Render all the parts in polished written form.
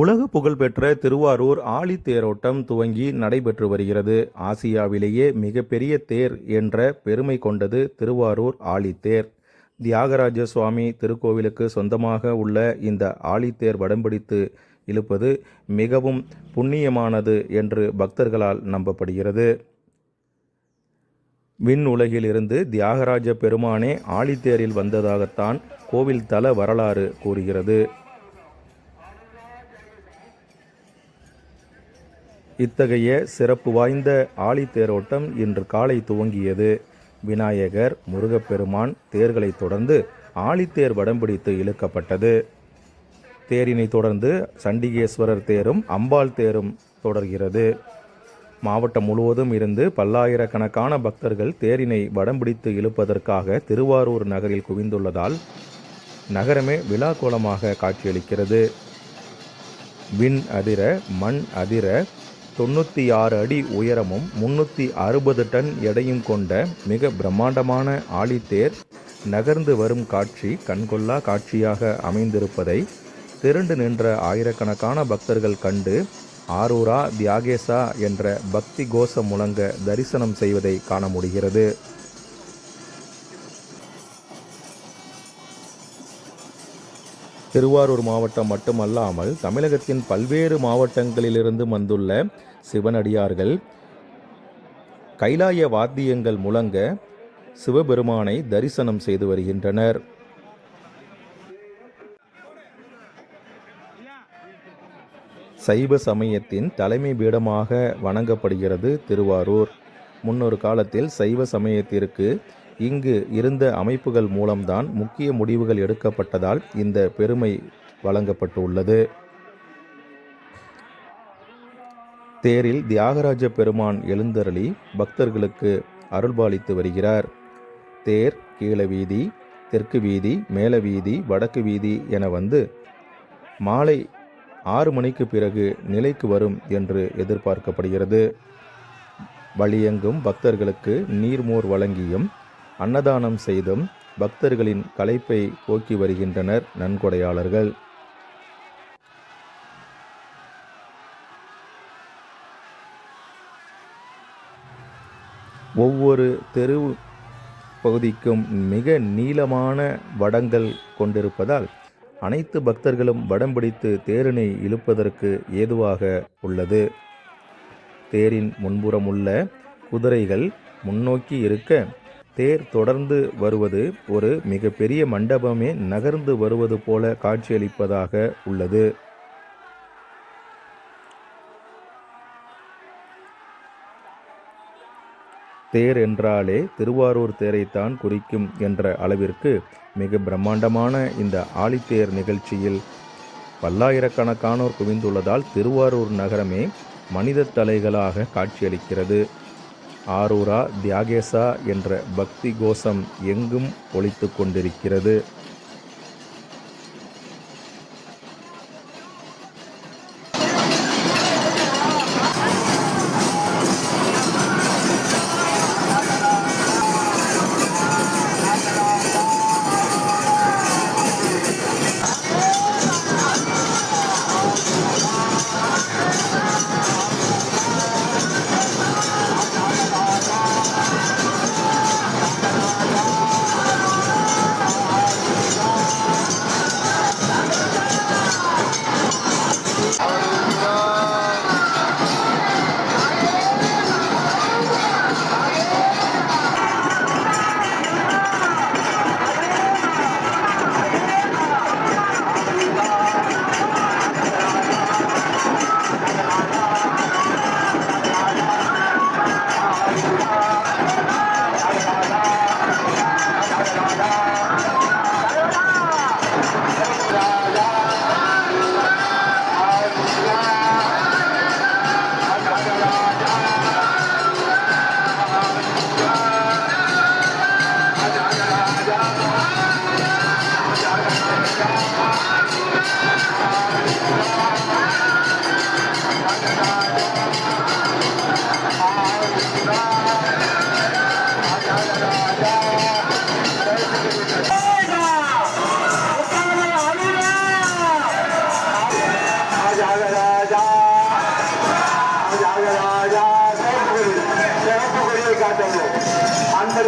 உலக புகழ்பெற்ற திருவாரூர் ஆழித்தேரோட்டம் துவங்கி நடைபெற்று வருகிறது. ஆசியாவிலேயே மிகப்பெரிய தேர் என்ற பெருமை கொண்டது திருவாரூர் ஆழித்தேர். தியாகராஜ சுவாமி திருக்கோவிலுக்கு சொந்தமாக உள்ள இந்த ஆழித்தேர் வடம்பிடித்து இழுப்பது மிகவும் புண்ணியமானது என்று பக்தர்களால் நம்பப்படுகிறது. விண் உலகிலிருந்து தியாகராஜ பெருமானே ஆழித்தேரில் வந்ததாகத்தான் கோவில் தல வரலாறு கூறுகிறது. இத்தகைய சிறப்பு வாய்ந்த ஆழித்தேரோட்டம் இன்று காலை துவங்கியது. விநாயகர், முருகப்பெருமான் தேர்களைத் தொடர்ந்து ஆழித்தேர் வடம்பிடித்து இழுக்கப்பட்டது. தேரினை தொடர்ந்து சண்டிகேஸ்வரர் தேரும் அம்பாள் தேரும் தொடர்கிறது. மாவட்டம் முழுவதும் இருந்து பல்லாயிரக்கணக்கான பக்தர்கள் தேரினை வடம்பிடித்து இழுப்பதற்காக திருவாரூர் நகரில் குவிந்துள்ளதால் நகரமே விழாக்கோலமாக காட்சியளிக்கிறது. விண் அதிர, மண் அதிர 96 அடி உயரமும் 360 டன் எடையும் கொண்ட மிக பிரம்மாண்டமான ஆழித்தேர் நகர்ந்து வரும் காட்சி கண்கொள்ளா காட்சியாக அமைந்திருப்பதை திரண்டு நின்ற ஆயிரக்கணக்கான பக்தர்கள் கண்டு ஆரூரா தியாகேசா என்ற பக்தி கோஷம் முழங்க தரிசனம் செய்வதை காண முடிகிறது. திருவாரூர் மாவட்டம் மட்டுமல்லாமல் தமிழகத்தின் பல்வேறு மாவட்டங்களிலிருந்து வந்துள்ள சிவனடியார்கள் கைலாய வாத்தியங்கள் முழங்க சிவபெருமானை தரிசனம் செய்து வருகின்றனர். சைவ சமயத்தின் தலைமை பீடமாக வணங்கப்படுகிறது திருவாரூர். முன்னொரு காலத்தில் சைவ சமயத்திற்கு இங்கு இருந்த அமைப்புகள் மூலம்தான் முக்கிய முடிவுகள் எடுக்கப்பட்டதால் இந்த பெருமை வழங்கப்பட்டுள்ளது. தேரில் தியாகராஜ பெருமான் எழுந்தருளி பக்தர்களுக்கு அருள்பாலித்து வருகிறார். தேர் கீழ வீதி, தெற்கு வீதி, மேல வீதி, வடக்கு வீதி என வந்து மாலை 6 மணிக்கு பிறகு நிலைக்கு வரும் என்று எதிர்பார்க்கப்படுகிறது. வழியெங்கும் பக்தர்களுக்கு நீர்மோர் வழங்கியும் அன்னதானம் செய்தும் பக்தர்களின் களைப்பை போக்கி வருகின்றனர் நன்கொடையாளர்கள். ஒவ்வொரு தெரு பகுதிக்கும் மிக நீளமான வடங்கள் கொண்டிருப்பதால் அனைத்து பக்தர்களும் வடம் பிடித்து தேரினை இழுப்பதற்கு ஏதுவாக உள்ளது. தேரின் முன்புறமுள்ள குதிரைகள் முன்னோக்கி இருக்க தேர் தொடர்ந்து வருவது ஒரு மிகப்பெரிய மண்டபமே நகர்ந்து வருவது போல காட்சியளிப்பதாக உள்ளது. தேர் என்றாலே திருவாரூர் தேரைத்தான் குறிக்கும் என்ற அளவிற்கு மிக பிரம்மாண்டமான இந்த ஆழித்தேர் நிகழ்ச்சியில் பல்லாயிரக்கணக்கானோர் குவிந்துள்ளதால் திருவாரூர் நகரமே மனித தலைகளாக காட்சியளிக்கிறது. ஆரூரா தியாகேசா என்ற பக்தி கோஷம் எங்கும் ஒலித்து கொண்டிருக்கிறது.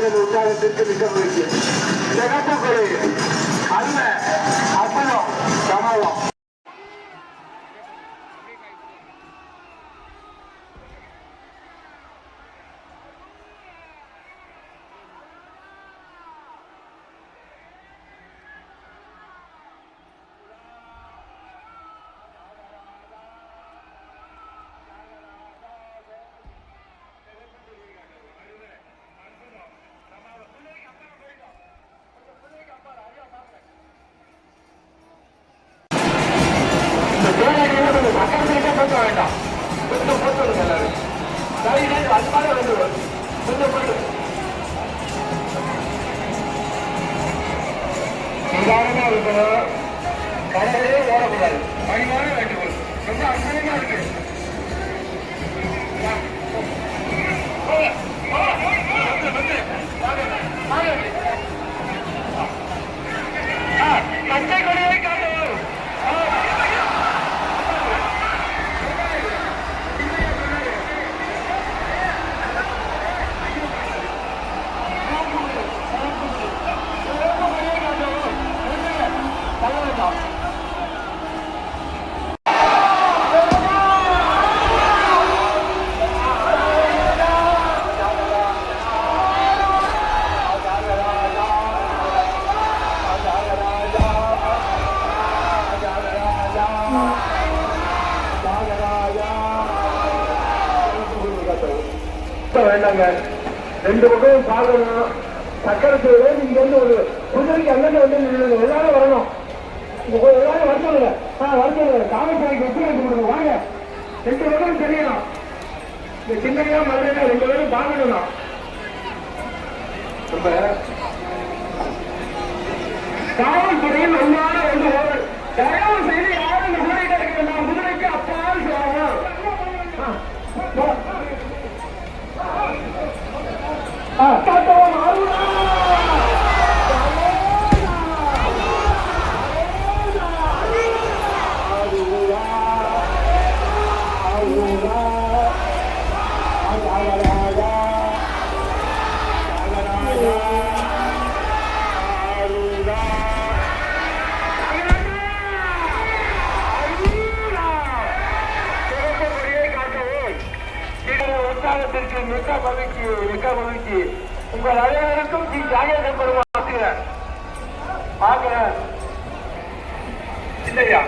வீரர்கள் உற்சாகத்திற்கு மிக மகிழ்ச்சி. சிறப்பு குழு அல்ல அற்புதம் சமூகம். வேண்டாம் கொஞ்சம் போட்டு எல்லாரும் அது மாதிரி வந்து கொஞ்சம் போட்டு நிதானமா இருக்கணும். கடவுளே ஓடக்கூடாது. மணிமான வேண்டுகோள் ரொம்ப அற்புதமா இருக்கு. பச்சை கொடியை காட்டவும். வேண்டாங்க, ரெண்டு பக்கம் பார்க்கணும். சக்கரத்தை நீங்க வந்து ஒரு குதிரைக்கு அங்கே வந்து எல்லாரும் வரணும். எல்லாரும் வரணுங்க, வரணும். காவல்துறைக்கு ஒத்துழைப்பு கொடுங்க. வாங்க, ரெண்டு பக்கம் தெரியணும். இந்த சின்னையா மதுரையா ரெண்டு பேரும் பார்க்கணும். ரொம்ப காவல்துறையில் ஒன்றான வந்து தயவு செய்து யாரும் இந்த குதிரை கிடைக்கணும். குதிரைக்கு அப்பால் சொல்லணும். மிக்க மகிழ்ச்சி, மிக்க மகிழ்ச்சி. உங்கள் அனைவருக்கும் ஸ்ரீ தியாகேசன் பெருமாள் ஆசிரியர் பார்க்கிறேன் இல்லையா?